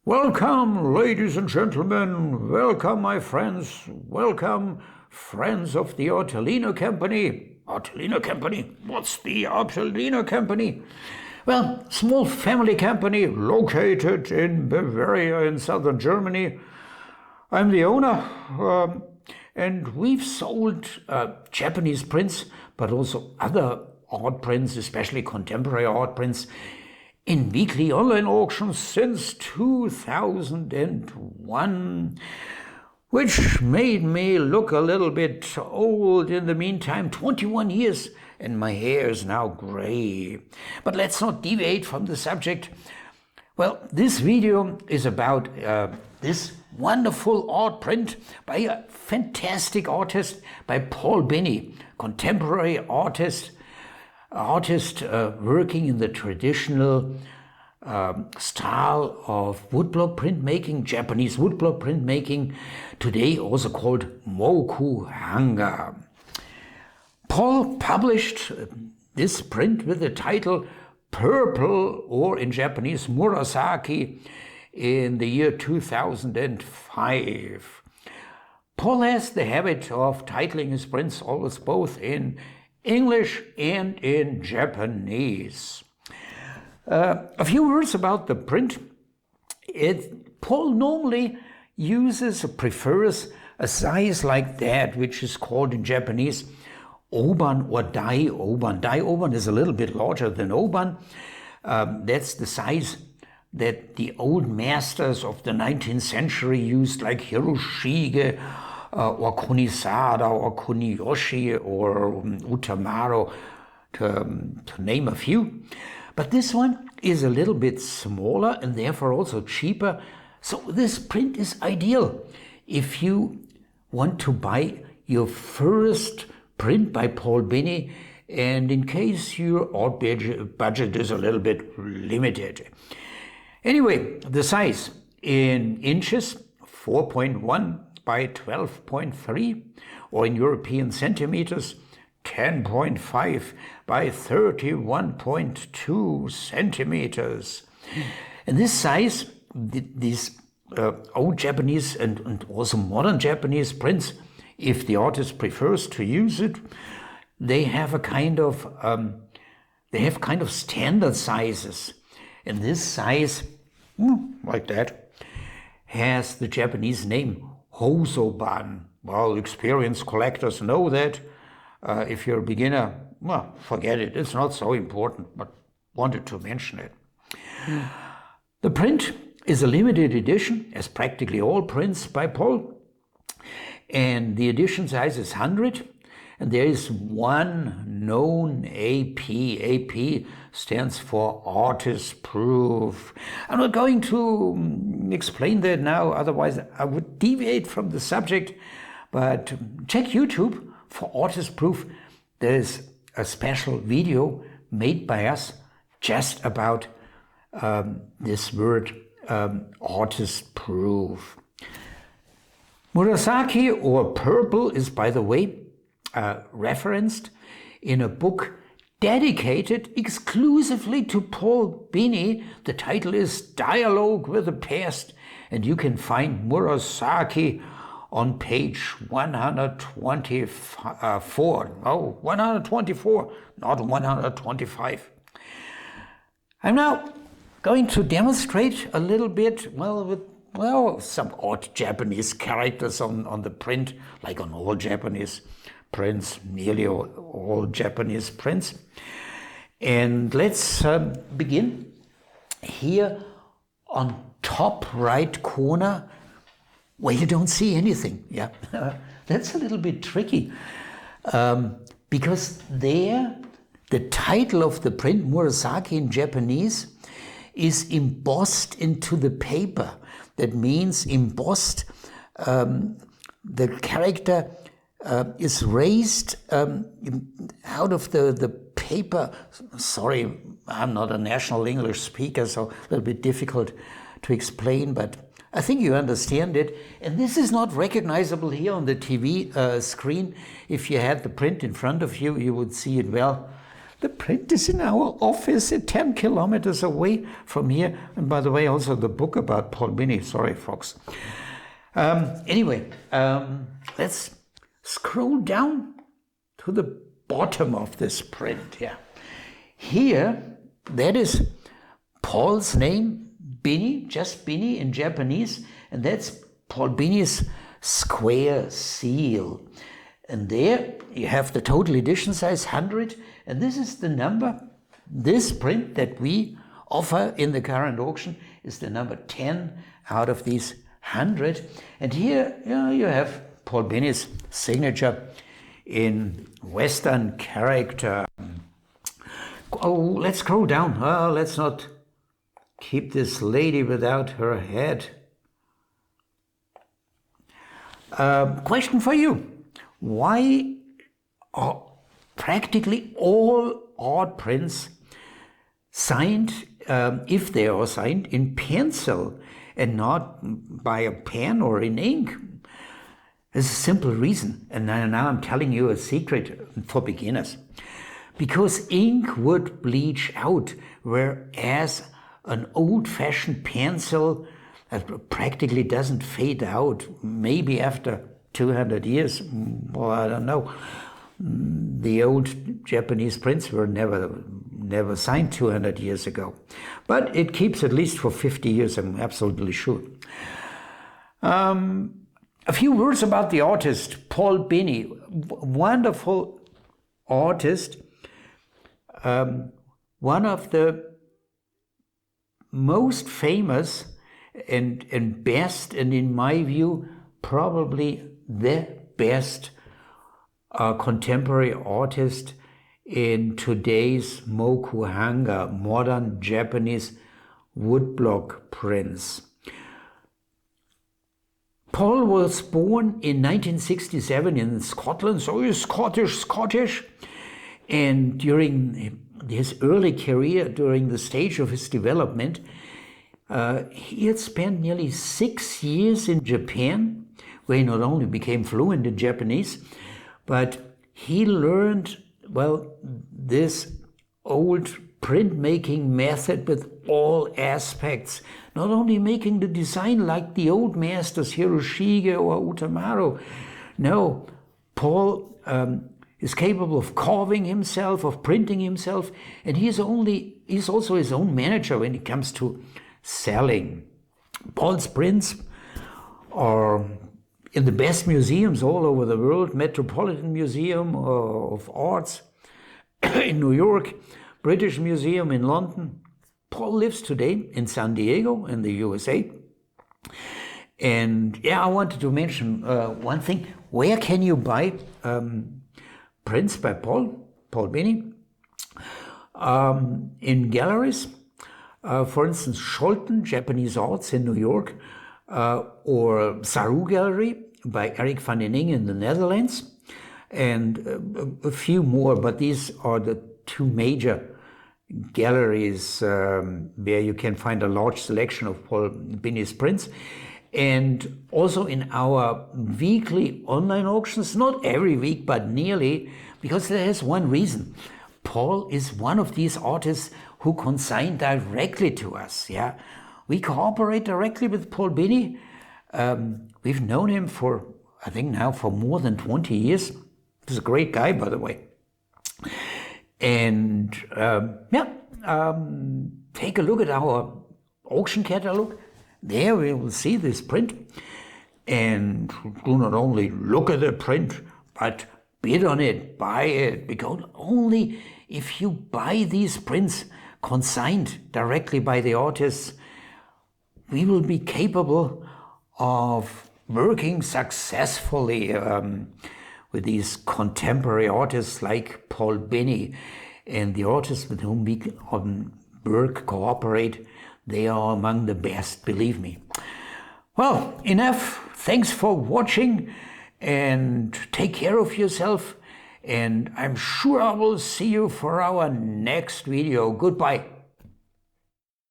Welcome, ladies and gentlemen. Welcome, my friends. Welcome, friends of the Artelino Company. Artelino Company? What's the Artelino Company? Well, small family company located in Bavaria in southern Germany. I'm the owner, and we've sold Japanese prints, but also other art prints, especially contemporary art prints, in weekly online auctions since 2001, which made me look a little bit old in the meantime. 21 years, and my hair is now gray. But let's not deviate from the subject. Well, this video is about this wonderful art print by a fantastic artist, by Paul Binnie, contemporary artist working in the traditional style of woodblock printmaking, Japanese woodblock printmaking, today also called mokuhanga. Paul published this print with the title Purple, or in Japanese Murasaki, in the year 2005. Paul has the habit of titling his prints always both in English and in Japanese. A few words about the print. Paul normally prefers a size like that, which is called in Japanese oban or dai oban. Dai oban is a little bit larger than oban. That's the size that the old masters of the 19th century used, like Hiroshige, or Kunisada, or Kuniyoshi, or Utamaro, to name a few. But this one is a little bit smaller and therefore also cheaper. So this print is ideal if you want to buy your first print by Paul Binnie, and in case your art budget is a little bit limited. Anyway, the size in inches, 4.1 by 12.3, or in European centimeters, 10.5 by 31.2 centimeters. And this size, these old Japanese and also modern Japanese prints, if the artist prefers to use it, they have kind of standard sizes. And this size, like that, has the Japanese name Hosoban. Well, experienced collectors know that. If you're a beginner, well, forget it. It's not so important, but wanted to mention it. The print is a limited edition, as practically all prints by Paul. And the edition size is 100. And there is one known AP. AP stands for artist proof. I'm not going to explain that now, otherwise I would deviate from the subject. But check YouTube for artist proof. There's a special video made by us just about this word artist proof. Murasaki, or purple, is, by the way, referenced in a book dedicated exclusively to Paul Binnie. The title is Dialogue with the Past, and you can find Murasaki on page 124. No, 124, not 125. I'm now going to demonstrate a little bit, with some odd Japanese characters on the print, like on all Japanese prints, nearly all Japanese prints. And let's begin here on top right corner, where you don't see anything. Yeah, that's a little bit tricky, because there the title of the print, Murasaki in Japanese, is embossed into the paper. That means embossed, the character is raised out of the paper. Sorry, I'm not a national English speaker, so a little bit difficult to explain, but I think you understand it. And this is not recognizable here on the TV screen. If you had the print in front of you, you would see it well. The print is in our office at 10 kilometers away from here. And by the way, also the book about Paul Binnie. Sorry, folks. Anyway, let's scroll down to the bottom of this print. Yeah. Here, that is Paul's name, Binnie, just Binnie in Japanese. And that's Paul Binnie's square seal. And there you have the total edition size 100, and this is the number. This print that we offer in the current auction is the number 10 out of these 100. And here you have Paul Binnie's signature in Western character. Oh, let's scroll down. Let's not keep this lady without her head. Question for you. Why are practically all art prints signed, if they are signed, in pencil and not by a pen or in ink? There's a simple reason, and now I'm telling you a secret for beginners. Because ink would bleach out, whereas an old-fashioned pencil practically doesn't fade out, maybe after 200 years, well, I don't know. The old Japanese prints were never signed 200 years ago. But it keeps at least for 50 years, I'm absolutely sure. A few words about the artist, Paul Binnie. Wonderful artist. One of the most famous and best, and in my view, probably the best contemporary artist in today's mokuhanga, modern Japanese woodblock prints. Paul was born in 1967 in Scotland, so he's Scottish. And during his early career, during the stage of his development, he had spent nearly 6 years in Japan, where he not only became fluent in Japanese, but he learned, well, this old printmaking method with all aspects, not only making the design like the old masters, Hiroshige or Utamaro. No, Paul is capable of carving himself, of printing himself, and he's also his own manager when it comes to selling. Paul's prints are in the best museums all over the world, Metropolitan Museum of Arts in New York, British Museum in London. Paul lives today in San Diego in the USA. And yeah, I wanted to mention one thing. Where can you buy prints by Paul Binnie? In galleries. For instance, Scholten, Japanese Arts in New York, or Saru Gallery by Eric van den Inge in the Netherlands, and a few more, but these are the two major galleries where you can find a large selection of Paul Binnie's prints. And also in our weekly online auctions, not every week, but nearly, because there is one reason. Paul is one of these artists who consign directly to us. Yeah, we cooperate directly with Paul Binnie. We've known him for, I think now for more than 20 years. He's a great guy, by the way. And take a look at our auction catalog. There we will see this print. And do not only look at the print, but bid on it, buy it, because only if you buy these prints consigned directly by the artists, we will be capable of working successfully with these contemporary artists like Paul Binnie. And the artists with whom we cooperate, they are among the best, believe me. Well, enough. Thanks for watching, and take care of yourself. And I'm sure I will see you for our next video. Goodbye.